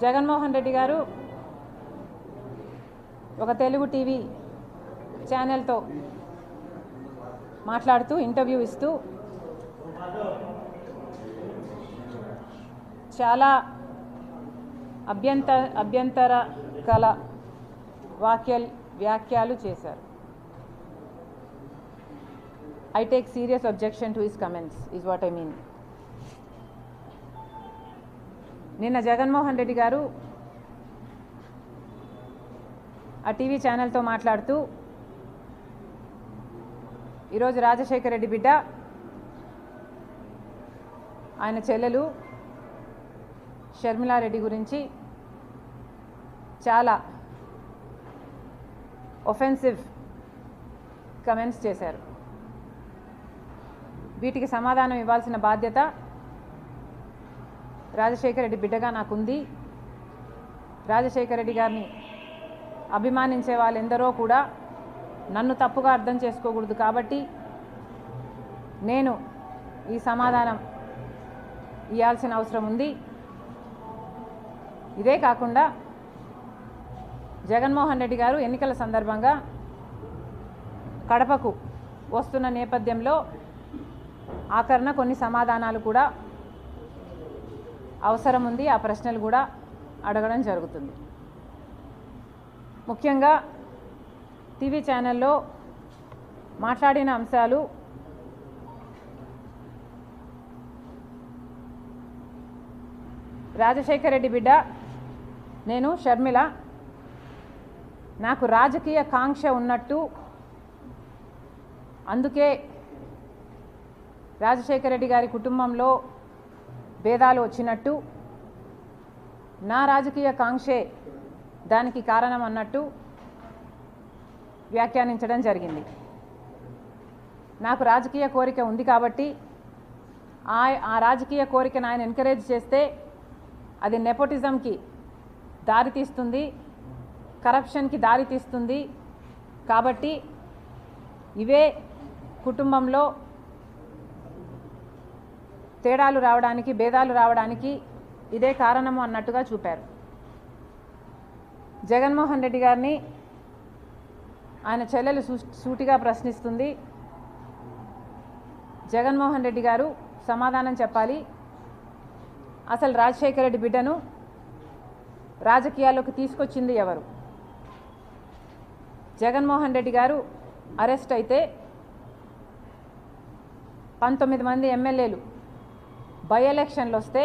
జగన్మోహన్ రెడ్డి గారు ఒక తెలుగు టీవీ ఛానల్తో మాట్లాడుతూ ఇంటర్వ్యూ ఇస్తూ చాలా అభ్యంతరకల వ్యాఖ్యలు చేశారు. I take serious objection to his comments is what I mean. నిన్న జగన్మోహన్ రెడ్డి గారు ఆ టీవీ ఛానల్తో మాట్లాడుతూ ఈరోజు రాజశేఖర రెడ్డి బిడ్డ ఆయన చెల్లెలు షర్మిలారెడ్డి గురించి చాలా ఒఫెన్సివ్ కమెంట్స్ చేశారు. వీటికి సమాధానం ఇవ్వాల్సిన బాధ్యత రాజశేఖర రెడ్డి బిడ్డగా నాకుంది. రాజశేఖర రెడ్డి గారిని అభిమానించే వాళ్ళెందరో కూడా నన్ను తప్పుగా అర్థం చేసుకోకూడదు కాబట్టి నేను ఈ సమాధానం ఇవ్వాల్సిన అవసరం ఉంది. ఇదే కాకుండా జగన్మోహన్ రెడ్డి గారు ఎన్నికల సందర్భంగా కడపకు వస్తున్న నేపథ్యంలో ఆఖరణ కొన్ని సమాధానాలు కూడా అవసరం ఉంది. ఆ ప్రశ్నలు కూడా అడగడం జరుగుతుంది. ముఖ్యంగా టీవీ ఛానల్లో మాట్లాడిన అంశాలు రాజశేఖర రెడ్డి బిడ్డ నేను షర్మిల నాకు రాజకీయ కాంక్ష ఉన్నట్టు, అందుకే రాజశేఖర రెడ్డి గారి కుటుంబంలో భేదాలు వచ్చినట్టు, నా రాజకీయ కాంక్షే దానికి కారణం అన్నట్టు వ్యాఖ్యానించడం జరిగింది. నాకు రాజకీయ కోరిక ఉంది కాబట్టి ఆ రాజకీయ కోరికను ఆయన ఎంకరేజ్ చేస్తే అది నెపోటిజంకి దారితీస్తుంది, కరప్షన్కి దారితీస్తుంది. కాబట్టి ఇవే కుటుంబంలో తేడాలు రావడానికి, భేదాలు రావడానికి ఇదే కారణము అన్నట్టుగా చూపారు. జగన్మోహన్ రెడ్డి గారిని ఆయన చెల్లెలు సూటిగా ప్రశ్నిస్తుంది. జగన్మోహన్ రెడ్డి గారు సమాధానం చెప్పాలి. అసలు రాజశేఖర రెడ్డి బిడ్డను రాజకీయాల్లోకి తీసుకొచ్చింది ఎవరు? జగన్మోహన్ రెడ్డి గారు అరెస్ట్ అయితే 19 మంది ఎమ్మెల్యేలు బై ఎలక్షన్లు వస్తే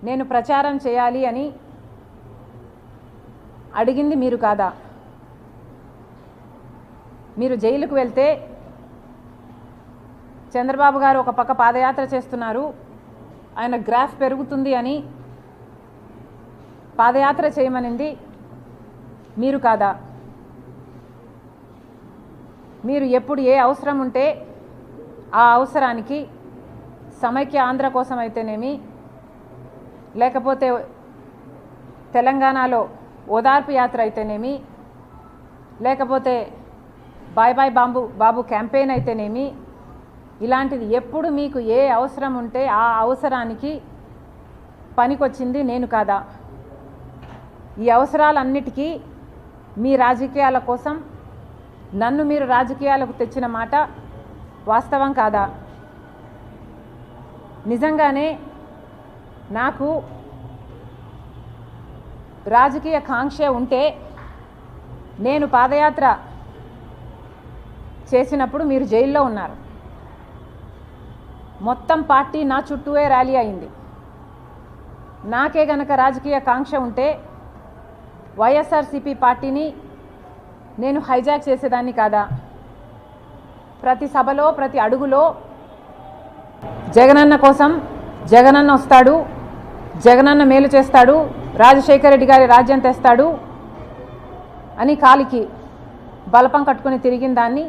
నేను ప్రచారం చేయాలి అని అడిగింది మీరు కాదా? మీరు జైలుకు వెళ్తే చంద్రబాబు గారు ఒక పక్క పాదయాత్ర చేస్తున్నారు, ఆయన గ్రాఫ్ పెరుగుతుంది అని పాదయాత్ర చేయమనింది మీరు కాదా? మీరు ఎప్పుడు ఏ అవసరం ఉంటే ఆ అవసరానికి సమైక్య ఆంధ్ర కోసం అయితేనేమి, లేకపోతే తెలంగాణలో ఓదార్పు యాత్ర అయితేనేమి, లేకపోతే బాయ్ బాయ్ బాబు క్యాంపెయిన్ అయితేనేమి, ఇలాంటిది ఎప్పుడు మీకు ఏ అవసరం ఉంటే ఆ అవసరానికి పనికొచ్చింది నేను కాదా? ఈ అవసరాలన్నిటికీ మీ రాజకీయాల కోసం నన్ను మీరు రాజకీయాలకు తెచ్చిన మాట వాస్తవం కాదా? నిజంగానే నాకు రాజకీయ కాంక్ష ఉంటే నేను పాదయాత్ర చేసినప్పుడు మీరు జైల్లో ఉన్నారు. మొత్తం పార్టీ నా చుట్టూనే ర్యాలీ అయింది. నాకే గనక రాజకీయ కాంక్ష ఉంటే వైఎస్ఆర్సీపీ పార్టీని నేను హైజాక్ చేసేదాన్ని కాదా? ప్రతి సభలో, ప్రతి అడుగులో జగనన్న కోసం జగనన్న వస్తాడు, జగనన్న మేలు చేస్తాడు, రాజశేఖర రెడ్డి గారి రాజ్యం తెస్తాడు అని కాలికి బలపం కట్టుకుని తిరిగిన దాన్ని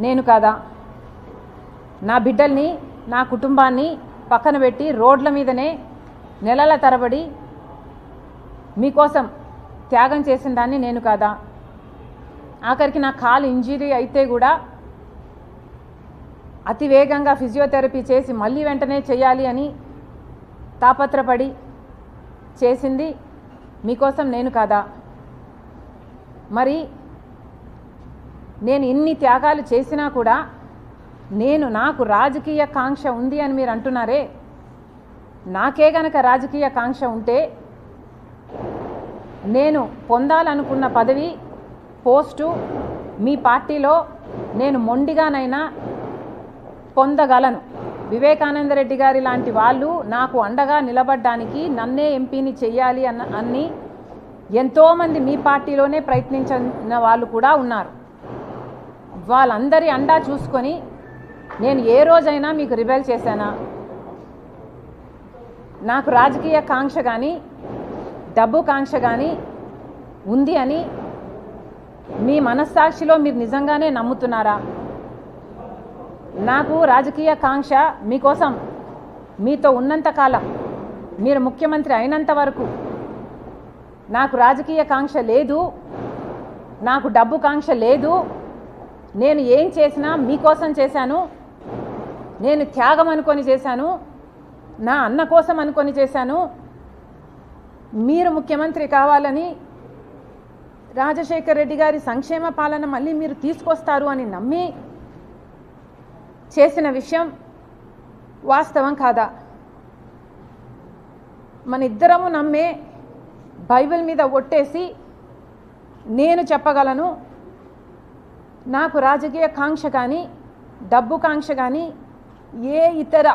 నేను కాదా? నా బిడ్డల్ని, నా కుటుంబాన్ని పక్కన పెట్టి రోడ్ల మీదనే నెలల తరబడి మీకోసం త్యాగం చేసిన దాన్ని నేను కాదా? ఆఖరికి నా కాలు ఇంజరీ అయితే కూడా అతి వేగంగా ఫిజియోథెరపీ చేసి మళ్ళీ వెంటనే చేయాలి అని తాపత్రపడి చేసింది మీకోసం నేను కాదా? మరి నేను ఇన్ని త్యాగాలు చేసినా కూడా నాకు రాజకీయ కాంక్ష ఉంది అని మీరు అంటున్నారే. నాకే గనక రాజకీయ కాంక్ష ఉంటే నేను పొందాలనుకున్న పదవి, పోస్టు మీ పార్టీలో నేను మొండిగానైనా పొందగలను. వివేకానంద రెడ్డి గారి లాంటి వాళ్ళు నాకు అండగా నిలబడడానికి, నన్నే ఎంపీని చెయ్యాలి అని ఎంతోమంది మీ పార్టీలోనే ప్రయత్నించిన వాళ్ళు కూడా ఉన్నారు. వాళ్ళందరి అండా చూసుకొని నేను ఏ రోజైనా మీకు రిబెల్ చేశానా? నాకు రాజకీయ కాంక్ష కానీ డబ్బు కాంక్ష కానీ ఉంది అని మీ మనస్సాక్షిలో మీరు నిజంగానే నమ్ముతున్నారా? నాకు రాజకీయ కాంక్ష మీకోసం మీతో ఉన్నంతకాలం, మీరు ముఖ్యమంత్రి అయినంత వరకు నాకు రాజకీయ కాంక్ష లేదు, నాకు డబ్బు కాంక్ష లేదు. నేను ఏం చేసినా మీకోసం చేశాను, నేను త్యాగం అనుకొని చేశాను, నా అన్న కోసం అనుకొని చేశాను. మీరు ముఖ్యమంత్రి కావాలని, రాజశేఖర్ రెడ్డి గారి సంక్షేమ పాలన మళ్ళీ మీరు తీసుకొస్తారు అని నమ్మి చేసిన విషయం వాస్తవం కాదా? మన ఇద్దరము నమ్మే బైబిల్ మీద ఒట్టేసి నేను చెప్పగలను, నాకు రాజకీయ కాంక్ష కానీ డబ్బు కాంక్ష కానీ ఏ ఇతర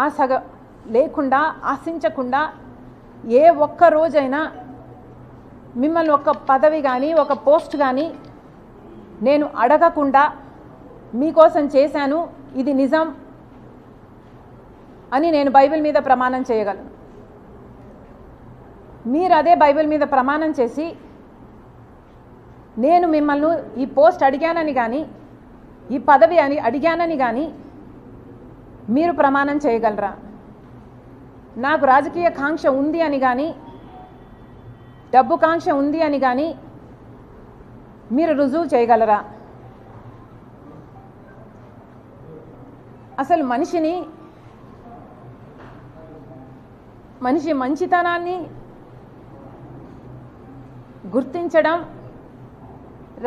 ఆశ లేకుండా, ఆశించకుండా ఏ ఒక్క రోజైనా మిమ్మల్ని ఒక పదవి కానీ ఒక పోస్ట్ కానీ నేను అడగకుండా మీకోసం చేశాను, ఇది నిజం అని నేను బైబిల్ మీద ప్రమాణం చేయగలను. మీరు అదే బైబిల్ మీద ప్రమాణం చేసి నేను మిమ్మల్ని ఈ పోస్ట్ అడిగానని కానీ ఈ పదవి అని అడిగానని కానీ మీరు ప్రమాణం చేయగలరా? నాకు రాజకీయ కాంక్ష ఉంది అని కానీ డబ్బు కాంక్ష ఉంది అని కానీ మీరు రుజువు చేయగలరా? అసలు మనిషి మంచితనాన్ని గుర్తించడం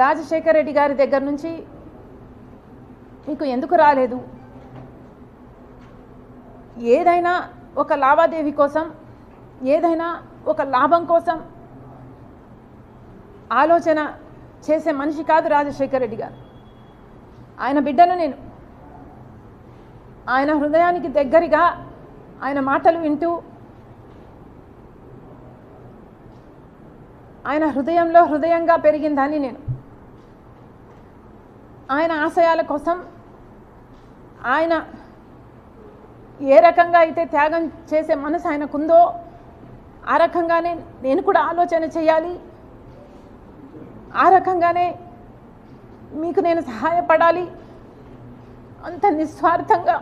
రాజశేఖర్ రెడ్డి గారి దగ్గర నుంచి మీకు ఎందుకు రాలేదు? ఏదైనా ఒక లావాదేవీ కోసం, ఏదైనా ఒక లాభం కోసం ఆలోచన చేసే మనిషి కాదు రాజశేఖర్ రెడ్డి గారు. ఆయన బిడ్డను నేను. ఆయన హృదయానికి దగ్గరగా ఆయన మాటలు వింటూ, ఆయన హృదయంలో హృదయంగా పెరిగిందని నేను. ఆయన ఆశయాల కోసం ఆయన ఏ రకంగా అయితే త్యాగం చేసే మనసు ఆయనకుందో ఆ రకంగానే నేను కూడా ఆలోచన చేయాలి, ఆ రకంగానే మీకు నేను సహాయపడాలి. అంత నిస్వార్థంగా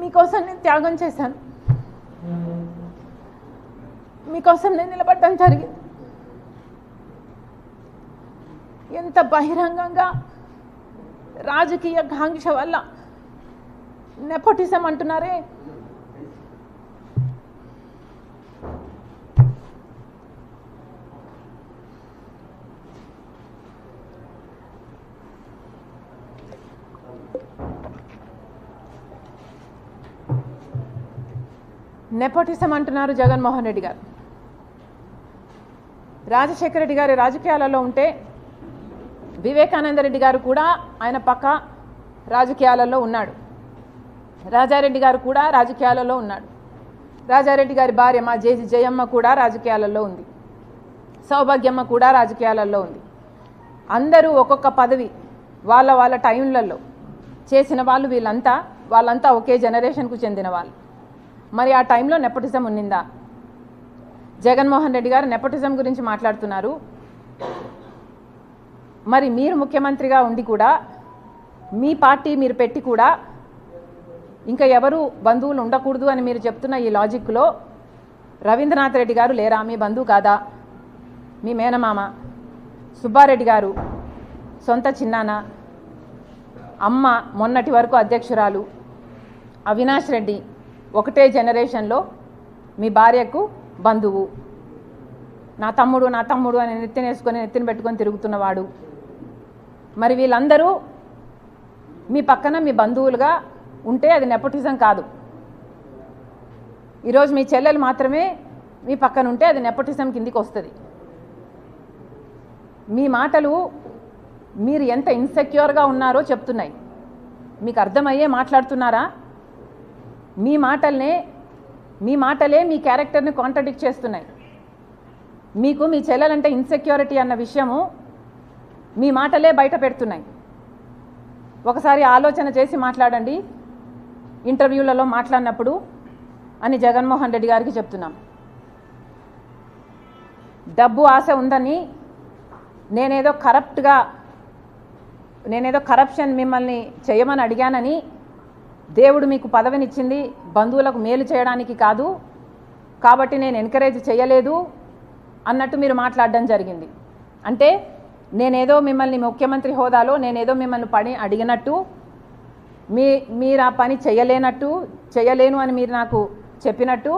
మీకోసం నేను త్యాగం చేశాను, మీకోసం నేను నిలబడడం జరిగింది. ఎంత బహిరంగంగా రాజకీయ కాంక్ష వల్ల నెపోటిజం అంటున్నారే. నెపోటిజం అంటున్నారు జగన్మోహన్ రెడ్డి గారు. రాజశేఖర రెడ్డి గారి రాజకీయాలలో ఉంటే వివేకానంద రెడ్డి గారు కూడా ఆయన పక్క రాజకీయాలలో ఉన్నాడు. రాజారెడ్డి గారు కూడా రాజకీయాలలో ఉన్నాడు. రాజారెడ్డి గారి భార్య మా జయమ్మ కూడా రాజకీయాలలో ఉంది. సౌభాగ్యమ్మ కూడా రాజకీయాలలో ఉంది. అందరూ ఒక్కొక్క పదవి వాళ్ళ టైంలలో చేసిన వాళ్ళు. వాళ్ళంతా ఒకే జనరేషన్కు చెందిన వాళ్ళు. మరి ఆ టైంలో నెపోటిజం ఉన్నిందా? జగన్మోహన్ రెడ్డి గారు నెపోటిజం గురించి మాట్లాడుతున్నారు. మరి మీరు ముఖ్యమంత్రిగా ఉండి కూడా, మీ పార్టీ మీరు పెట్టి కూడా ఇంకా ఎవరు బంధువులు ఉండకూడదు అని మీరు చెప్తున్న ఈ లాజిక్లో రవీంద్రనాథ్ రెడ్డి గారు లేరా? మీ బంధువు కాదా? మీ మేనమామ. సుబ్బారెడ్డి గారు సొంత చిన్నాన్న. అమ్మ మొన్నటి వరకు అధ్యక్షురాలు. అవినాష్ రెడ్డి ఒకటే జనరేషన్లో మీ భార్యకు బంధువు, నా తమ్ముడు అని నెత్తిన పెట్టుకొని తిరుగుతున్నవాడు. మరి వీళ్ళందరూ మీ పక్కన మీ బంధువులుగా ఉంటే అది నెపోటిజం కాదు. ఈరోజు మీ చెల్లెలు మాత్రమే మీ పక్కన ఉంటే అది నెపోటిజం కిందికి వస్తుంది. మీ మాటలు మీరు ఎంత ఇన్సెక్యూర్గా ఉన్నారో చెప్తున్నాయి. మీకు అర్థమయ్యే మాట్లాడుతున్నారా? మీ మాటలే మీ క్యారెక్టర్ని కాంట్రడిక్ట్ చేస్తున్నాయి. మీకు మీ చెల్లెలంటే ఇన్సెక్యూరిటీ అన్న విషయము మీ మాటలే బయట పెడుతున్నాయి. ఒకసారి ఆలోచన చేసి మాట్లాడండి ఇంటర్వ్యూలలో మాట్లాడినప్పుడు అని జగన్మోహన్ రెడ్డి గారికి చెప్తున్నాం. డబ్బు ఆశ ఉందని నేనేదో కరప్షన్ మిమ్మల్ని చేయమని అడిగానని, దేవుడు మీకు పదవినిచ్చింది బంధువులకు మేలు చేయడానికి కాదు కాబట్టి నేను ఎంకరేజ్ చేయలేదు అన్నట్టు మీరు మాట్లాడడం జరిగింది. అంటే నేనేదో మిమ్మల్ని ముఖ్యమంత్రి హోదాలో నేనేదో మిమ్మల్ని పని అడిగినట్టు, మీరు ఆ పని చేయలేను అని మీరు నాకు చెప్పినట్టు,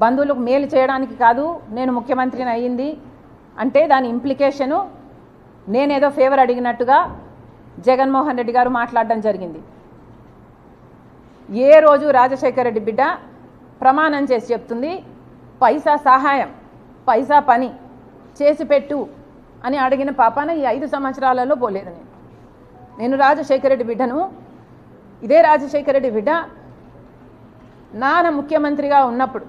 బంధువులకు మేలు చేయడానికి కాదు నేను ముఖ్యమంత్రిని అయ్యింది అంటే దాని ఇంప్లికేషను నేనేదో ఫేవర్ అడిగినట్టుగా జగన్మోహన్ రెడ్డి గారు మాట్లాడడం జరిగింది. ఏ రోజు రాజశేఖర రెడ్డి బిడ్డ ప్రమాణం చేసి చెప్తుంది పైసా సహాయం, పైసా పని చేసి పెట్టు అని అడిగిన పాపాన ఈ 5 సంవత్సరాలలో పోలేదు. నేను రాజశేఖర రెడ్డి బిడ్డను. ఇదే రాజశేఖర రెడ్డి బిడ్డ నాన్న ముఖ్యమంత్రిగా ఉన్నప్పుడు,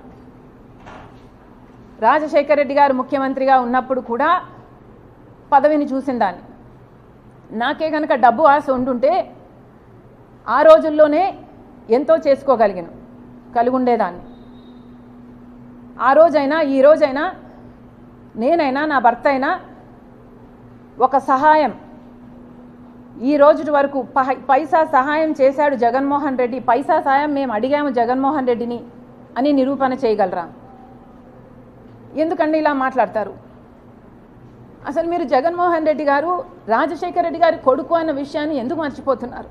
రాజశేఖర రెడ్డి గారు ముఖ్యమంత్రిగా ఉన్నప్పుడు కూడా పదవిని చూసిందాన్ని. నాకే కనుక డబ్బు ఆశ ఉండుంటే ఆ రోజుల్లోనే ఎంతో కలిగి ఉండేదాన్ని. ఆ రోజైనా ఈ రోజైనా నేనైనా నా భర్త అయినా ఒక సహాయం, ఈ రోజు వరకు పైసా సహాయం చేశాడు జగన్మోహన్ రెడ్డి, పైసా సహాయం మేము అడిగాము జగన్మోహన్ రెడ్డిని అని నిరూపణ చేయగలరా? ఎందుకండి ఇలా మాట్లాడతారు? అసలు మీరు జగన్మోహన్ రెడ్డి గారు రాజశేఖర రెడ్డి గారి కొడుకు అన్న విషయాన్ని ఎందుకు మర్చిపోతున్నారు?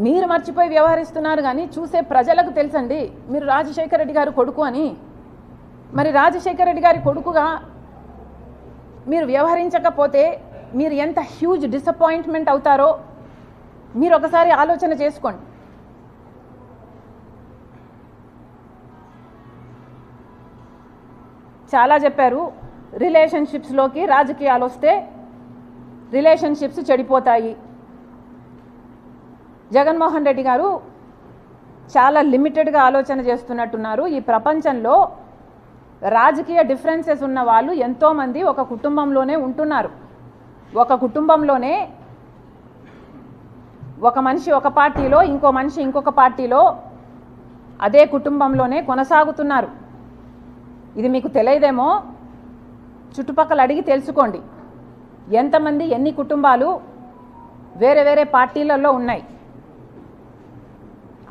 మీరు మర్చిపోయి వ్యవహరిస్తున్నారు కానీ చూసే ప్రజలకు తెలుసండి మీరు రాజశేఖర రెడ్డి గారు కొడుకు అని. మరి రాజశేఖర రెడ్డి గారి కొడుకుగా మీరు వ్యవహరించకపోతే మీరు ఎంత హ్యూజ్ డిసప్పాయింట్మెంట్ అవుతారో మీరు ఒకసారి ఆలోచన చేసుకోండి. చాలా చెప్పారు, రిలేషన్షిప్స్లోకి రాజకీయాలు వస్తే రిలేషన్షిప్స్ చెడిపోతాయి. జగన్మోహన్ రెడ్డి గారు చాలా లిమిటెడ్గా ఆలోచన చేస్తున్నట్టున్నారు. ఈ ప్రపంచంలో రాజకీయ డిఫరెన్సెస్ ఉన్న వాళ్ళు ఎంతోమంది ఒక కుటుంబంలోనే ఉంటున్నారు. ఒక కుటుంబంలోనే ఒక మనిషి ఒక పార్టీలో, ఇంకో మనిషి ఇంకొక పార్టీలో, అదే కుటుంబంలోనే కొనసాగుతున్నారు. ఇది మీకు తెలియదేమో, చుట్టుపక్కల అడిగి తెలుసుకోండి ఎంతమంది ఎన్ని కుటుంబాలు వేరే వేరే పార్టీలలో ఉన్నాయి.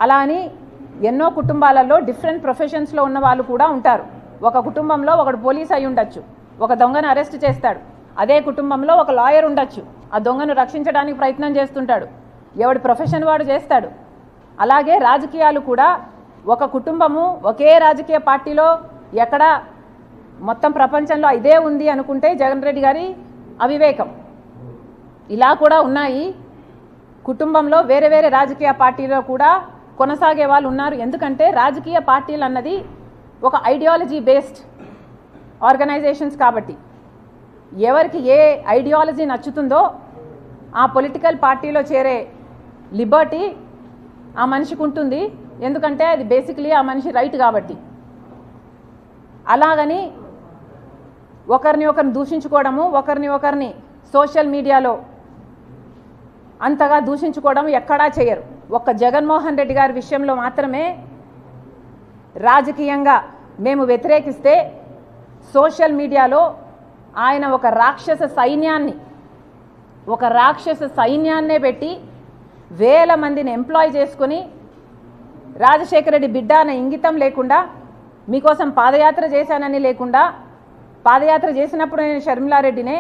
అలా అని ఎన్నో కుటుంబాలలో డిఫరెంట్ ప్రొఫెషన్స్లో ఉన్న వాళ్ళు కూడా ఉంటారు. ఒక కుటుంబంలో ఒకడు పోలీస్ అయి ఉండొచ్చు, ఒక దొంగను అరెస్ట్ చేస్తాడు. అదే కుటుంబంలో ఒక లాయర్ ఉండొచ్చు, ఆ దొంగను రక్షించడానికి ప్రయత్నం చేస్తుంటాడు. ఎవడి ప్రొఫెషన్ వాడు చేస్తాడు. అలాగే రాజకీయాలు కూడా ఒక కుటుంబము ఒకే రాజకీయ పార్టీలో ఎక్కడ మొత్తం ప్రపంచంలో ఇదే ఉంది అనుకుంటే జగన్ రెడ్డి గారి అవివేకం. ఇలా కూడా ఉన్నాయి. కుటుంబంలో వేరే వేరే రాజకీయ పార్టీలో కూడా కొనసాగే వాళ్ళు ఉన్నారు. ఎందుకంటే రాజకీయ పార్టీలు అన్నది ఒక ఐడియాలజీ బేస్డ్ ఆర్గనైజేషన్స్ కాబట్టి ఎవరికి ఏ ఐడియాలజీ నచ్చుతుందో ఆ పొలిటికల్ పార్టీలో చేరే లిబర్టీ ఆ మనిషికి ఉంటుంది. ఎందుకంటే అది బేసిక్లీ ఆ మనిషి రైట్ కాబట్టి. అలాగని ఒకరిని దూషించుకోవడము, ఒకరిని సోషల్ మీడియాలో అంతగా దూషించుకోవడం ఎక్కడా చేయరు. ఒక్క జగన్మోహన్ రెడ్డి గారి విషయంలో మాత్రమే రాజకీయంగా మేము వ్యతిరేకిస్తే సోషల్ మీడియాలో ఆయన ఒక రాక్షస సైన్యాన్నే పెట్టి వేల మందిని ఎంప్లాయ్ చేసుకొని రాజశేఖర రెడ్డి బిడ్డ అనే ఇంగితం లేకుండా, మీకోసం పాదయాత్ర చేశానని లేకుండా, పాదయాత్ర చేసినప్పుడు నేను షర్మిలారెడ్డినే,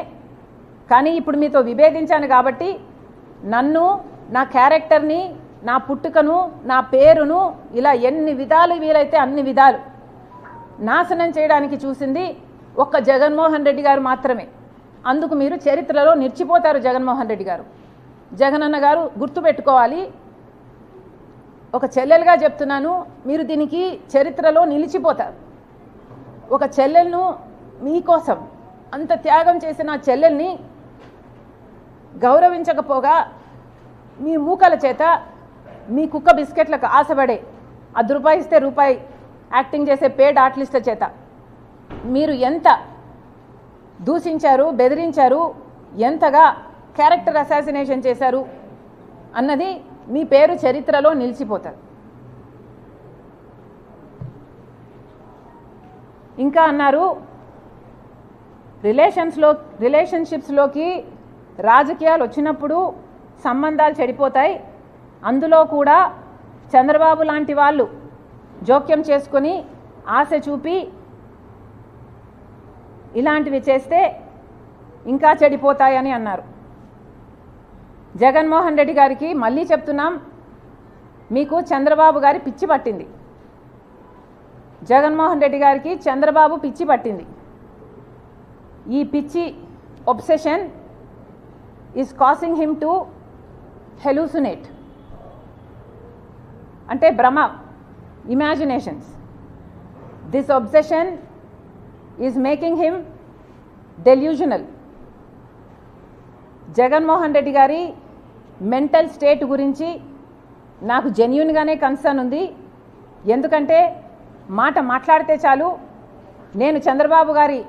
కానీ ఇప్పుడు మీతో విభేదించాను కాబట్టి నన్ను, నా క్యారెక్టర్ని, నా పుట్టుకను, నా పేరును ఇలా ఎన్ని విధాలు వీలైతే అన్ని విధాలు నాశనం చేయడానికి చూసింది ఒక్క జగన్మోహన్ రెడ్డి గారు మాత్రమే. అందుకు మీరు చరిత్రలో నిలిచిపోతారు. జగన్మోహన్ రెడ్డి గారు, జగనన్న గారు గుర్తుపెట్టుకోవాలి. ఒక చెల్లెలుగా చెప్తున్నాను, మీరు దీనికి చరిత్రలో నిలిచిపోతారు. ఒక చెల్లెలను మీకోసం అంత త్యాగం చేసిన ఆ చెల్లెల్ని గౌరవించకపోగా మీ మూకల చేత మీ కుక్క బిస్కెట్లకు ఆశపడే ₹10 ఇస్తే రూపాయి యాక్టింగ్ చేసే పేడ్ ఆర్టిస్టుల చేత మీరు ఎంత దూషించారు, బెదిరించారు, ఎంతగా క్యారెక్టర్ అసాసినేషన్ చేశారు అన్నది మీ పేరు చరిత్రలో నిలిచిపోతారు. ఇంకా అన్నారు రిలేషన్షిప్స్లోకి రాజకీయాలు వచ్చినప్పుడు సంబంధాలు చెడిపోతాయి, అందులో కూడా చంద్రబాబు లాంటి వాళ్ళు జోక్యం చేసుకొని ఆశ చూపి ఇలాంటివి చేస్తే ఇంకా చెడిపోతాయని అన్నారు. జగన్మోహన్ రెడ్డి గారికి మళ్ళీ చెప్తున్నాం, మీకు చంద్రబాబు గారి పిచ్చి పట్టింది. జగన్మోహన్ రెడ్డి గారికి చంద్రబాబు పిచ్చి పట్టింది. ఈ పిచ్చి obsession is causing him to hallucinate, అంటే భ్రమ, imaginations. This obsession is making him delusional. Jaganmohan Reddy garu mental state గురించి నాకు జెన్యూన్గానే కన్సర్న్ ఉంది. ఎందుకంటే మాట్లాడితే చాలు, నేను చంద్రబాబు గారి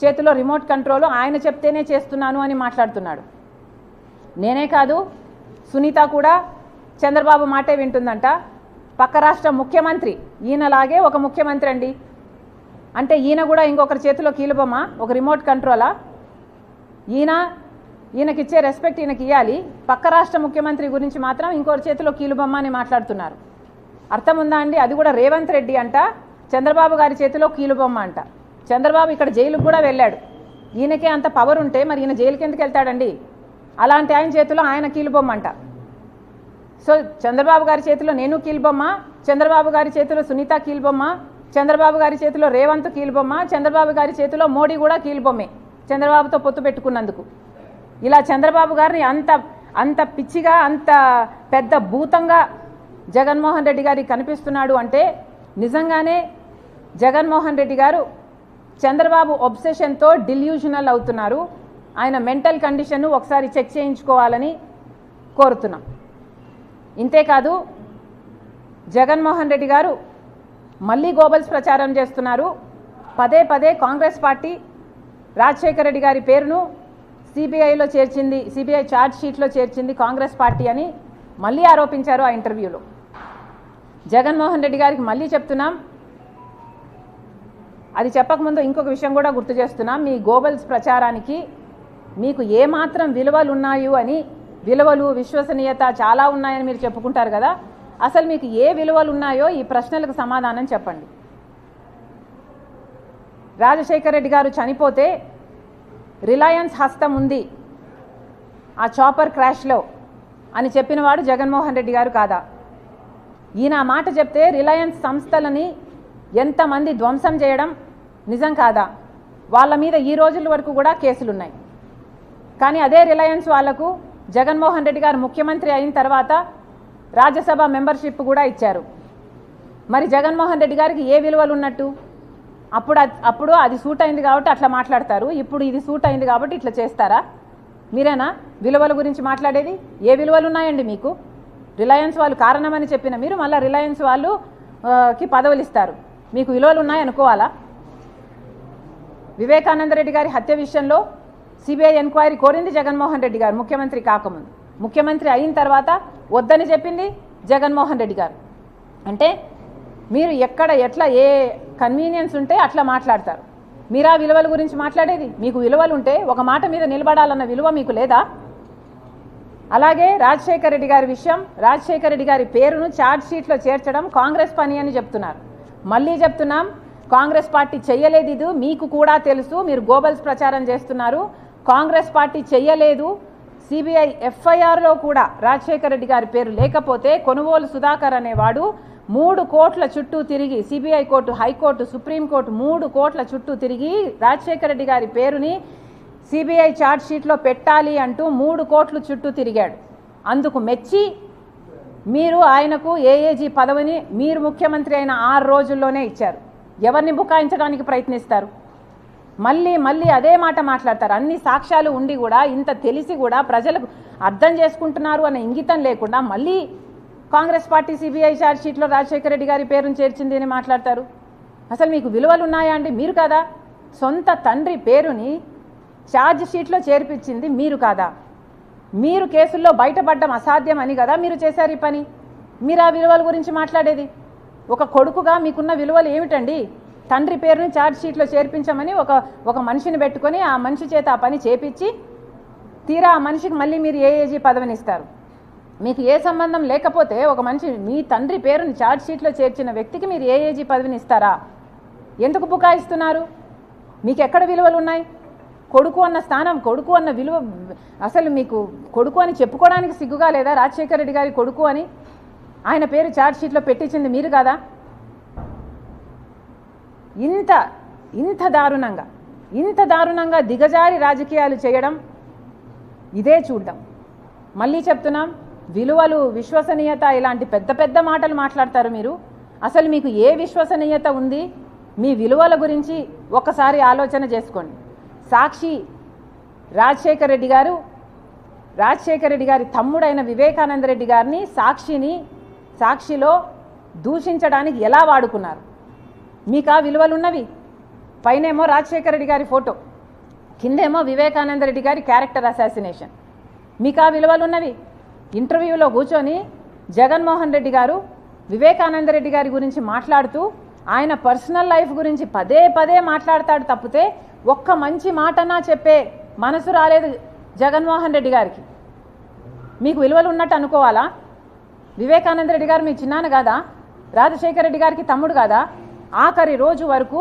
చేతిలో రిమోట్ కంట్రోల్, ఆయన చెప్తేనే చేస్తున్నాను అని మాట్లాడుతున్నాడు. నేనే కాదు, సునీత కూడా చంద్రబాబు మాటే వింటుందంట. పక్క రాష్ట్ర ముఖ్యమంత్రి ఈయనలాగే ఒక ముఖ్యమంత్రి అండి. అంటే ఈయన కూడా ఇంకొకరి చేతిలో కీలుబొమ్మ, ఒక రిమోట్ కంట్రోలా? ఈయనకిచ్చే రెస్పెక్ట్ ఈయనకి ఇవ్వాలి. పక్క రాష్ట్ర ముఖ్యమంత్రి గురించి మాత్రం ఇంకొకరి చేతిలో కీలుబొమ్మ అని మాట్లాడుతున్నారు. అర్థం ఉందా అండి? అది కూడా రేవంత్ రెడ్డి అంట చంద్రబాబు గారి చేతిలో కీలుబొమ్మ అంట. చంద్రబాబు ఇక్కడ జైలుకు కూడా వెళ్ళాడు. ఈయనకే అంత పవర్ ఉంటే మరి ఈయన జైలుకి ఎందుకు వెళ్తాడండి? అలాంటి ఆయన చేతిలో ఆయన కీలుబొమ్మ అంట. సో చంద్రబాబు గారి చేతిలో నేను కీలుబొమ్మ, చంద్రబాబు గారి చేతిలో సునీత కీలుబొమ్మ, చంద్రబాబు గారి చేతిలో రేవంత్ కీలుబొమ్మ, చంద్రబాబు గారి చేతిలో మోడీ కూడా కీలుబొమ్మే చంద్రబాబుతో పొత్తు పెట్టుకున్నందుకు. ఇలా చంద్రబాబు గారిని అంత పిచ్చిగా, అంత పెద్ద భూతంగా జగన్మోహన్ రెడ్డి గారికి కనిపిస్తున్నాడు అంటే నిజంగానే జగన్మోహన్ రెడ్డి గారు చంద్రబాబు ఒబ్సెషన్తో డిల్యూషనల్ అవుతున్నారు. ఆయన మెంటల్ కండిషన్ను ఒకసారి చెక్ చేయించుకోవాలని కోరుతున్నాం. ఇంతేకాదు, జగన్మోహన్ రెడ్డి గారు మళ్ళీ గోబల్స్ ప్రచారం చేస్తున్నారు. పదే కాంగ్రెస్ పార్టీ రాజశేఖర రెడ్డి గారి పేరును సిబిఐలో చేర్చింది, సిబిఐ ఛార్జ్ షీట్లో చేర్చింది కాంగ్రెస్ పార్టీ అని మళ్ళీ ఆరోపించారు ఆ ఇంటర్వ్యూలో. జగన్మోహన్ రెడ్డి గారికి మళ్ళీ చెప్తున్నాం, అది చెప్పకముందు ఇంకొక విషయం కూడా గుర్తు చేస్తున్నాం. మీ గోబల్స్ ప్రచారానికి మీకు ఏమాత్రం విలువలు ఉన్నాయో అని, విలువలు, విశ్వసనీయత చాలా ఉన్నాయని మీరు చెప్పుకుంటారు కదా, అసలు మీకు ఏ విలువలు ఉన్నాయో ఈ ప్రశ్నలకు సమాధానం చెప్పండి. రాజశేఖర రెడ్డి గారు చనిపోతే రిలయన్స్ హస్తం ఉంది ఆ చాపర్ క్రాష్లో అని చెప్పినవాడు జగన్మోహన్ రెడ్డి గారు కాదా? ఈయన ఆ మాట చెప్తే రిలయన్స్ సంస్థలని ఎంతమంది ధ్వంసం చేయడం నిజం కాదా? వాళ్ళ మీద ఈ రోజుల వరకు కూడా కేసులున్నాయి. కానీ అదే రిలయన్స్ వాళ్లకు జగన్మోహన్ రెడ్డి గారు ముఖ్యమంత్రి అయిన తర్వాత రాజ్యసభ మెంబర్షిప్ కూడా ఇచ్చారు. మరి జగన్మోహన్ రెడ్డి గారికి ఏ విలువలు ఉన్నట్టు? అప్పుడు అది సూట్ అయింది కాబట్టి అట్లా మాట్లాడతారు, ఇప్పుడు ఇది సూట్ అయింది కాబట్టి ఇట్లా చేస్తారా? మీరేనా విలువల గురించి మాట్లాడేది? ఏ విలువలు ఉన్నాయండి మీకు? రిలయన్స్ వాళ్ళు కారణమని చెప్పిన మీరు మళ్ళీ రిలయన్స్ వాళ్ళకి పదవులు ఇస్తారు, మీకు విలువలు ఉన్నాయనుకోవాలా? వివేకానంద రెడ్డి గారి హత్య విషయంలో సిబిఐ ఎంక్వైరీ కోరింది జగన్మోహన్ రెడ్డి గారు ముఖ్యమంత్రి కాకముందు. ముఖ్యమంత్రి అయిన తర్వాత వద్దని చెప్పింది జగన్మోహన్ రెడ్డి గారు. అంటే మీరు ఎక్కడ ఎట్లా ఏ కన్వీనియన్స్ ఉంటే అట్లా మాట్లాడతారు. మీరా విలువల గురించి మాట్లాడేది? మీకు విలువలు ఉంటే ఒక మాట మీద నిలబడాలన్న విలువ మీకు లేదా? అలాగే రాజశేఖర రెడ్డి గారి విషయం, రాజశేఖర రెడ్డి గారి పేరును ఛార్జ్ షీట్లో చేర్చడం కాంగ్రెస్ పని అని చెప్తున్నారు. మళ్ళీ చెప్తున్నాం, కాంగ్రెస్ పార్టీ చెయ్యలేదు, ఇది మీకు కూడా తెలుసు. మీరు గోబల్స్ ప్రచారం చేస్తున్నారు. కాంగ్రెస్ పార్టీ చెయ్యలేదు. సిబిఐ ఎఫ్ఐఆర్లో కూడా రాజశేఖర రెడ్డి గారి పేరు లేకపోతే కొనుగోలు సుధాకర్ అనేవాడు 3 కోట్ల చుట్టూ తిరిగి సిబిఐ కోర్టు, హైకోర్టు, సుప్రీంకోర్టు 3 కోట్ల చుట్టూ తిరిగి రాజశేఖర రెడ్డి గారి పేరుని సిబిఐ ఛార్జ్ షీట్లో పెట్టాలి అంటూ 3 కోట్ల చుట్టూ తిరిగాడు. అందుకు మెచ్చి మీరు ఆయనకు ఏఏజీ పదవిని మీరు ముఖ్యమంత్రి అయిన 6 రోజుల్లోనే ఇచ్చారు. ఎవరిని బుకాయించడానికి ప్రయత్నిస్తారు? మళ్ళీ అదే మాట మాట్లాడతారు. అన్ని సాక్ష్యాలు ఉండి కూడా, ఇంత తెలిసి కూడా ప్రజలకు అర్థం చేసుకుంటున్నారు అనే ఇంగితం లేకుండా మళ్ళీ కాంగ్రెస్ పార్టీ సిబిఐ ఛార్జ్ షీట్లో రాజశేఖర రెడ్డి గారి పేరును చేర్చింది అని మాట్లాడతారు. అసలు మీకు విలువలు ఉన్నాయా అండి? మీరు కాదా? సొంత తండ్రి పేరుని ఛార్జ్ షీట్లో చేర్పించింది మీరు కాదా? మీరు కేసుల్లో బయటపడడం అసాధ్యం అని కదా మీరు చేశారు ఈ పని. మీరు ఆ విలువల గురించి మాట్లాడేది? ఒక కొడుకుగా మీకున్న విలువలు ఏమిటండి? తండ్రి పేరుని ఛార్జ్ షీట్లో చేర్పించమని ఒక మనిషిని పెట్టుకొని ఆ మనిషి చేత ఆ పని చేపించి తీరా ఆ మనిషికి మళ్ళీ మీరు ఏఏజీ పదవిని ఇస్తారు. మీకు ఏ సంబంధం లేకపోతే ఒక మనిషి మీ తండ్రి పేరుని ఛార్జ్ షీట్లో చేర్చిన వ్యక్తికి మీరు ఏఏజీ పదవిని ఇస్తారా? ఎందుకు బుకాయిస్తున్నారు? మీకు ఎక్కడ విలువలు ఉన్నాయి? కొడుకు అన్న స్థానం, కొడుకు అన్న విలువ, అసలు మీకు కొడుకు అని చెప్పుకోవడానికి సిగ్గుగా లేదా? రాజశేఖర రెడ్డి గారి కొడుకు అని ఆయన పేరు ఛార్జ్ షీట్లో పెట్టించింది మీరు కాదా? ఇంత దారుణంగా దిగజారి రాజకీయాలు చేయడం ఇదే చూద్దాం. మళ్ళీ చెప్తున్నాం, విలువలు, విశ్వసనీయత ఇలాంటి పెద్ద మాటలు మాట్లాడతారు మీరు. అసలు మీకు ఏ విశ్వసనీయత ఉంది? మీ విలువల గురించి ఒక్కసారి ఆలోచన చేసుకోండి. సాక్షి రాజశేఖర రెడ్డి గారి తమ్ముడైన వివేకానంద రెడ్డి గారిని సాక్షిలో దూషించడానికి ఎలా వాడుకున్నారు? మీకు ఆ విలువలు ఉన్నవి? పైనేమో రాజశేఖర రెడ్డి గారి ఫోటో, కిందేమో వివేకానంద రెడ్డి గారి క్యారెక్టర్ అసాసినేషన్. మీకు ఆ విలువలు ఉన్నవి? ఇంటర్వ్యూలో కూర్చొని జగన్మోహన్ రెడ్డి గారు వివేకానంద రెడ్డి గారి గురించి మాట్లాడుతూ ఆయన పర్సనల్ లైఫ్ గురించి పదే మాట్లాడతాడు తప్పితే ఒక్క మంచి మాటనా చెప్పే మనసు రాలేదు జగన్మోహన్ రెడ్డి గారికి. మీకు విలువలు ఉన్నట్టు అనుకోవాలా? వివేకానంద రెడ్డి గారు మీ చిన్నాన్న కాదా? రాజశేఖర రెడ్డి గారికి తమ్ముడు కాదా? ఆఖరి రోజు వరకు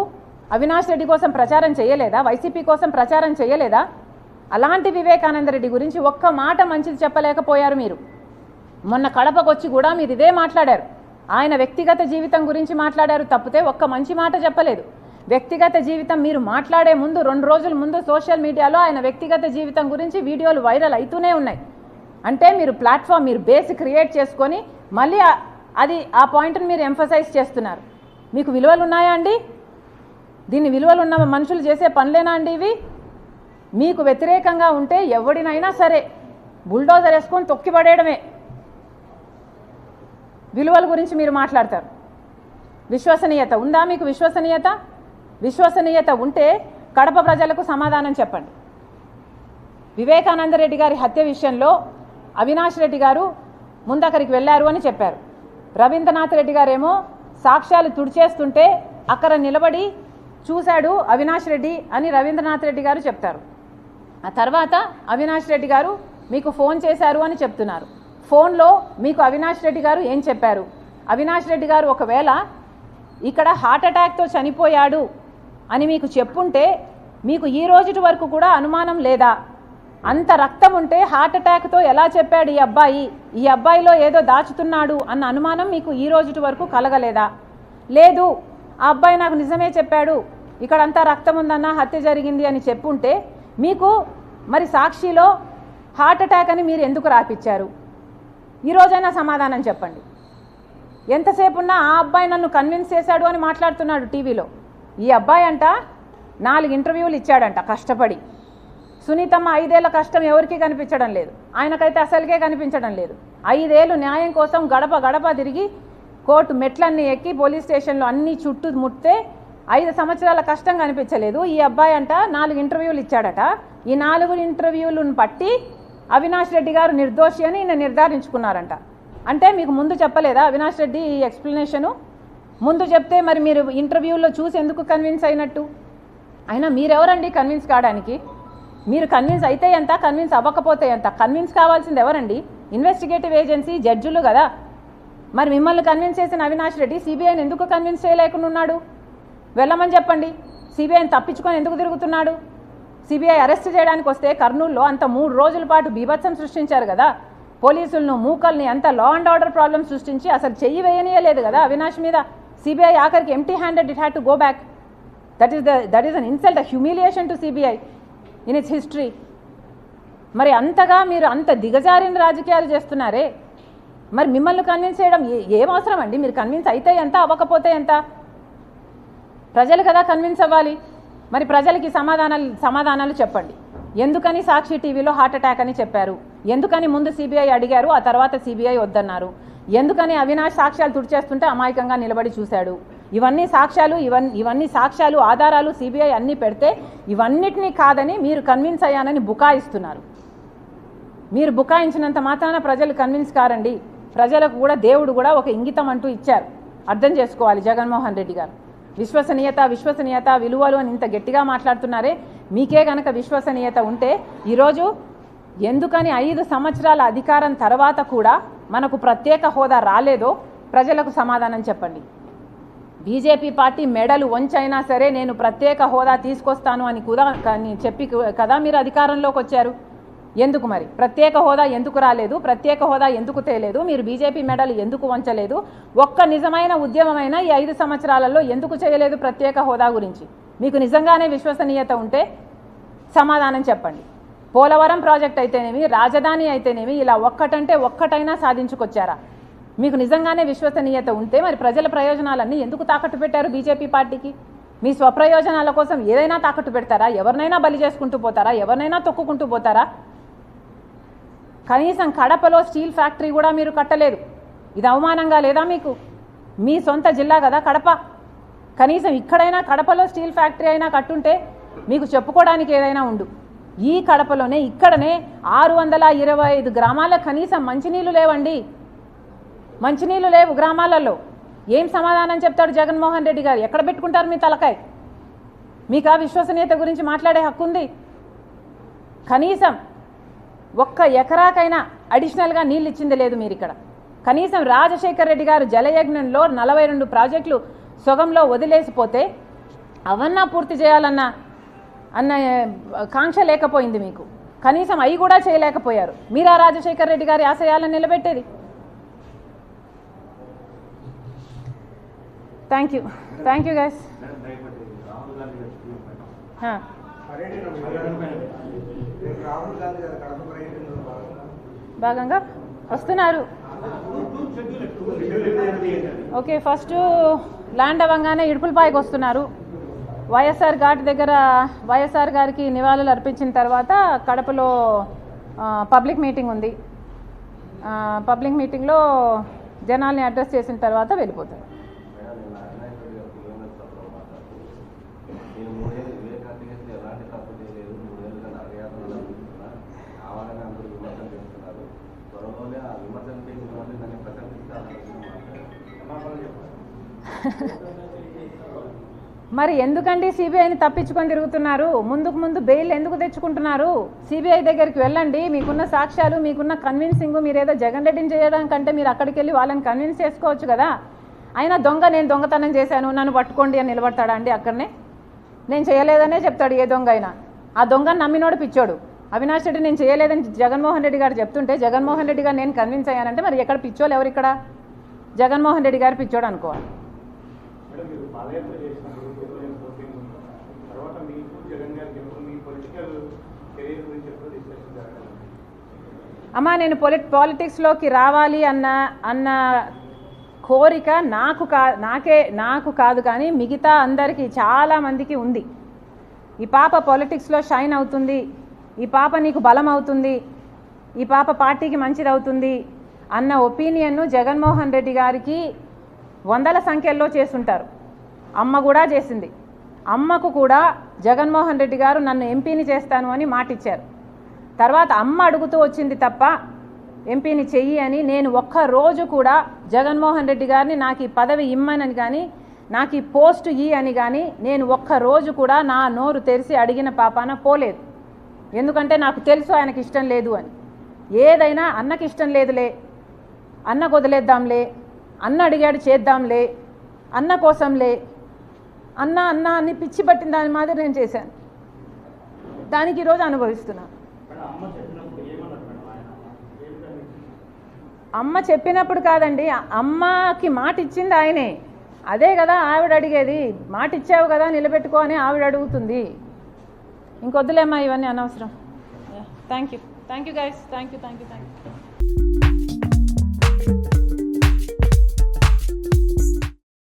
అవినాష్ రెడ్డి కోసం ప్రచారం చేయలేదా? వైసీపీ కోసం ప్రచారం చేయలేదా? అలాంటి వివేకానంద రెడ్డి గురించి ఒక్క మాట మంచిది చెప్పలేకపోయారు మీరు. మొన్న కడపకు వచ్చి కూడా మీరు ఇదే మాట్లాడారు. ఆయన వ్యక్తిగత జీవితం గురించి మాట్లాడారు తప్పితే ఒక్క మంచి మాట చెప్పలేదు. వ్యక్తిగత జీవితం మీరు మాట్లాడే ముందు 2 రోజుల ముందు సోషల్ మీడియాలో ఆయన వ్యక్తిగత జీవితం గురించి వీడియోలు వైరల్ అవుతూనే ఉన్నాయి. అంటే మీరు ప్లాట్ఫామ్, మీరు బేస్ క్రియేట్ చేసుకొని మళ్ళీ ఆ పాయింట్ని మీరు ఎంఫసైజ్ చేస్తున్నారు. మీకు విలువలు ఉన్నాయా అండి? దీన్ని విలువలు ఉన్న మనుషులు చేసే పనులేనా అండి ఇవి? మీకు వ్యతిరేకంగా ఉంటే ఎవడినైనా సరే బుల్డోజర్ వేసుకొని తొక్కిపడేయడమే. విలువల గురించి మీరు మాట్లాడతారు. విశ్వసనీయత ఉందా మీకు? విశ్వసనీయత ఉంటే కడప ప్రజలకు సమాధానం చెప్పండి. వివేకానంద రెడ్డి గారి హత్య విషయంలో అవినాష్ రెడ్డి గారు ముందక్కడికి వెళ్ళారు అని చెప్పారు. రవీంద్రనాథ్ రెడ్డి గారేమో సాక్ష్యాలు తుడిచేస్తుంటే అక్కడ నిలబడి చూశాడు అవినాష్ రెడ్డి అని రవీంద్రనాథ్ రెడ్డి గారు చెప్తారు. ఆ తర్వాత అవినాష్ రెడ్డి గారు మీకు ఫోన్ చేశారు అని చెప్తున్నారు. ఫోన్లో మీకు అవినాష్ రెడ్డి గారు ఏం చెప్పారు? అవినాష్ రెడ్డి గారు ఒకవేళ ఇక్కడ హార్ట్ అటాక్తో చనిపోయాడు అని మీకు చెప్పుంటే మీకు ఈ రోజు వరకు కూడా అనుమానం లేదా? అంత రక్తం ఉంటే హార్ట్ అటాక్తో ఎలా చెప్పాడు ఈ అబ్బాయిలో ఏదో దాచుతున్నాడు అన్న అనుమానం మీకు ఈ రోజు వరకు కలగలేదా? లేదు, ఆ అబ్బాయి నాకు నిజమే చెప్పాడు, ఇక్కడంతా రక్తం ఉందన్న, హత్య జరిగింది అని చెప్పుంటే మీకు మరి సాక్షిలో హార్ట్ అటాక్ అని మీరు ఎందుకు రాపిచ్చారు? ఈరోజైనా సమాధానం చెప్పండి. ఎంతసేపు ఉన్నా ఆ అబ్బాయి నన్ను కన్విన్స్ చేశాడు అని మాట్లాడుతున్నాడు టీవీలో. ఈ అబ్బాయి అంట 4 ఇంటర్వ్యూలు ఇచ్చాడంట కష్టపడి. సునీతమ్మ 5 ఏళ్ల కష్టం ఎవరికీ కనిపించడం లేదు, ఆయనకైతే అసలుకే కనిపించడం లేదు. 5 ఏళ్ళు న్యాయం కోసం గడప తిరిగి కోర్టు మెట్లన్నీ ఎక్కి పోలీస్ స్టేషన్లో అన్నీ చుట్టూ ముట్టే 5 సంవత్సరాల కష్టం కనిపించలేదు. ఈ అబ్బాయి అంట 4 ఇంటర్వ్యూలు ఇచ్చాడట. ఈ 4 ఇంటర్వ్యూలను బట్టి అవినాష్ రెడ్డి గారు నిర్దోషి అని ఈయన నిర్ధారించుకున్నారంట. అంటే మీకు ముందు చెప్పలేదా అవినాష్ రెడ్డి ఈ ఎక్స్ప్లెనేషను? ముందు చెప్తే మరి మీరు ఇంటర్వ్యూలో చూసి ఎందుకు కన్విన్స్ అయినట్టు? అయినా మీరెవరండి కన్విన్స్ కావడానికి? మీరు కన్విన్స్ అయితే ఎంత, కన్విన్స్ అవ్వకపోతే ఎంత? కన్విన్స్ కావాల్సింది ఎవరండి? ఇన్వెస్టిగేటివ్ ఏజెన్సీ, జడ్జిలు కదా. మరి మిమ్మల్ని కన్విన్స్ చేసిన అవినాష్ రెడ్డి సిబిఐని ఎందుకు కన్విన్స్ చేయలేకుండా ఉన్నాడు? వెళ్ళమని చెప్పండి. సిబిఐని తప్పించుకొని ఎందుకు తిరుగుతున్నాడు? సిబిఐ అరెస్ట్ చేయడానికి వస్తే కర్నూలులో అంత 3 రోజుల పాటు బీభత్సం సృష్టించారు కదా. పోలీసులను మూకల్ని అంత లా అండ్ ఆర్డర్ ప్రాబ్లమ్ సృష్టించి అసలు చెయ్యి వేయనీయలేదు కదా అవినాష్ మీద. సిబిఐ ఆఖరికి empty handed it had to go back. That is an insult, a humiliation to CBI in it's history. మరి అంతగా మీరు అంత దిగజారిన రాజకీయాలు చేస్తున్నారే, మరి మిమ్మల్ని కన్విన్స్ చేయడం ఏం అవసరం అండి? మీరు కన్విన్స్ అయితే ఎంత, అవ్వకపోతే ఎంత? ప్రజలు కదా కన్విన్స్ అవ్వాలి. మరి ప్రజలకి సమాధానాలు చెప్పండి. ఎందుకని సాక్షి టీవీలో హార్ట్ అటాక్ అని చెప్పారు? ఎందుకని ముందు సిబిఐ అడిగారు, ఆ తర్వాత సిబిఐ వద్దన్నారు? ఎందుకని అవినాష్ సాక్ష్యాలు తుడిచేస్తుంటే అమాయకంగా నిలబడి చూశాడు? ఇవన్నీ సాక్ష్యాలు ఆధారాలు సిబిఐ అన్నీ పెడితే ఇవన్నిటినీ కాదని మీరు కన్విన్స్ అయ్యానని బుకాయిస్తున్నారు. మీరు బుకాయించినంత మాత్రాన ప్రజలు కన్విన్స్ కారండి. ప్రజలకు కూడా దేవుడు కూడా ఒక ఇంగితం అంటూ ఇచ్చారు, అర్థం చేసుకోవాలి. జగన్మోహన్ రెడ్డి గారు విశ్వసనీయత విలువలు అని ఇంత గట్టిగా మాట్లాడుతున్నారే, మీకే గనక విశ్వసనీయత ఉంటే ఈరోజు ఎందుకని 5 సంవత్సరాల అధికారం తర్వాత కూడా మనకు ప్రత్యేక హోదా రాలేదో ప్రజలకు సమాధానం చెప్పండి. బీజేపీ పార్టీ మెడలు వంచైనా సరే నేను ప్రత్యేక హోదా తీసుకొస్తాను అని కూడా చెప్పి కదా మీరు అధికారంలోకి వచ్చారు. ఎందుకు మరి ప్రత్యేక హోదా ఎందుకు రాలేదు? ప్రత్యేక హోదా ఎందుకు తేలేదు? మీరు బీజేపీ మెడలు ఎందుకు వంచలేదు? ఒక్క నిజమైన ఉద్యమమైన ఈ 5 సంవత్సరాలలో ఎందుకు చేయలేదు ప్రత్యేక హోదా గురించి? మీకు నిజంగానే విశ్వసనీయత ఉంటే సమాధానం చెప్పండి. పోలవరం ప్రాజెక్ట్ అయితేనేమి, రాజధాని అయితేనేమి, ఇలా ఒక్కటంటే ఒక్కటైనా సాధించుకొచ్చారా? మీకు నిజంగానే విశ్వసనీయత ఉంటే మరి ప్రజల ప్రయోజనాలన్నీ ఎందుకు తాకట్టు పెట్టారు బీజేపీ పార్టీకి? మీ స్వప్రయోజనాల కోసం ఏదైనా తాకట్టు పెడతారా? ఎవరినైనా బలి చేసుకుంటూ పోతారా? ఎవరినైనా తొక్కుకుంటూ పోతారా? కనీసం కడపలో స్టీల్ ఫ్యాక్టరీ కూడా మీరు కట్టలేదు. ఇది అవమానంగా లేదా మీకు? మీ సొంత జిల్లా కదా కడప. కనీసం ఇక్కడైనా కడపలో స్టీల్ ఫ్యాక్టరీ అయినా కట్టుంటే మీకు చెప్పుకోవడానికి ఏదైనా ఉండు. ఈ కడపలోనే ఇక్కడనే 625 గ్రామాలకు కనీసం మంచినీళ్ళు లేవండి. మంచినీళ్ళు లేవు గ్రామాలలో. ఏం సమాధానం చెప్తాడు జగన్మోహన్ రెడ్డి గారు? ఎక్కడ పెట్టుకుంటారు మీ తలకాయ? మీకు ఆ విశ్వసనీయత గురించి మాట్లాడే హక్కు ఉంది? కనీసం ఒక్క ఎకరాకైనా అడిషనల్గా నీళ్ళు ఇచ్చింది లేదు మీరు ఇక్కడ. కనీసం రాజశేఖర్ రెడ్డి గారు జలయజ్ఞంలో 42 ప్రాజెక్టులు సొగంలో వదిలేసిపోతే అవన్నా పూర్తి చేయాలన్న కాంక్ష లేకపోయింది మీకు. కనీసం అవి కూడా చేయలేకపోయారు. మీరా రాజశేఖర్ రెడ్డి గారి ఆశయాలను నిలబెట్టేది? Thank you guys. భాగంగా వస్తున్నారు. ఓకే, ఫస్ట్ ల్యాండ్ అవ్వగానే ఇడుపులపాయకు వస్తున్నారు. వైఎస్ఆర్ ఘాట్ దగ్గర వైఎస్ఆర్ గారికి నివాళులు అర్పించిన తర్వాత కడపలో పబ్లిక్ మీటింగ్ ఉంది. పబ్లిక్ మీటింగ్లో జనాల్ని అడ్రస్ చేసిన తర్వాత వెళ్ళిపోతారు. మరి ఎందుకండి సిబిఐని తప్పించుకొని తిరుగుతున్నారు? ముందు బెయిల్ ఎందుకు తెచ్చుకుంటున్నారు? సిబిఐ దగ్గరికి వెళ్ళండి. మీకున్న సాక్ష్యాలు, మీకున్న కన్విన్సింగ్, మీరేదో జగన్ రెడ్డిని చేయడం కంటే మీరు అక్కడికి వెళ్ళి వాళ్ళని కన్విన్స్ చేసుకోవచ్చు కదా. అయినా నేను దొంగతనం చేశాను నన్ను పట్టుకోండి అని నిలబడతాడా అండి? అక్కడనే నేను చేయలేదనే చెప్తాడు ఏ దొంగ అయినా. ఆ దొంగను నమ్మినోడు పిచ్చోడు. అవినాష్ రెడ్డి నేను చేయలేదని జగన్మోహన్ రెడ్డి గారు చెప్తుంటే జగన్మోహన్ రెడ్డి గారు నేను కన్విన్స్ అయ్యానంటే మరి ఎక్కడ పిచ్చోళ్ళు ఎవరు? ఇక్కడ జగన్మోహన్ రెడ్డి గారు పిచ్చోడు అనుకోవాలి. అమ్మా, నేను పాలిటిక్స్లోకి రావాలి అన్న కోరిక నాకు కాదు కానీ మిగతా అందరికీ చాలామందికి ఉంది. ఈ పాప పాలిటిక్స్లో షైన్ అవుతుంది, ఈ పాప నీకు బలం అవుతుంది, ఈ పాప పార్టీకి మంచిది అవుతుంది అన్న ఒపీనియన్ను జగన్మోహన్ రెడ్డి గారికి 100ల సంఖ్యల్లో చేసుంటారు. అమ్మ కూడా చేసింది. అమ్మకు కూడా జగన్మోహన్ రెడ్డి గారు నన్ను ఎంపీని చేస్తాను అని మాటిచ్చారు. తర్వాత అమ్మ అడుగుతూ వచ్చింది తప్ప ఎంపీని చెయ్యి అని నేను ఒక్కరోజు కూడా జగన్మోహన్ రెడ్డి గారిని నాకు ఈ పదవి ఇమ్మనని కానీ నాకు ఈ పోస్టు అని కానీ నేను ఒక్కరోజు కూడా నా నోరు తెరిచి అడిగిన పాపాన పోలేదు. ఎందుకంటే నాకు తెలుసు ఆయనకి ఇష్టం లేదు అని. ఏదైనా అన్నకి ఇష్టం లేదులే, అన్నకు వదిలేద్దాంలే, అన్న అడిగాడు చేద్దాంలే, అన్న కోసంలే, అన్న అని పిచ్చి పట్టిన దాని మాదిరి నేను చేశాను. దానికి ఈరోజు అనుభవిస్తున్నాను. అమ్మ చెప్పినప్పుడు కాదండి, అమ్మకి మాట ఇచ్చింది ఆయనే. అదే కదా ఆవిడ అడిగేది, మాట ఇచ్చావు కదా నిలబెట్టుకో అని ఆవిడ అడుగుతుంది. ఇంకొద్దులేమ్మా ఇవన్నీ అనవసరం. Thank you guys, thank you.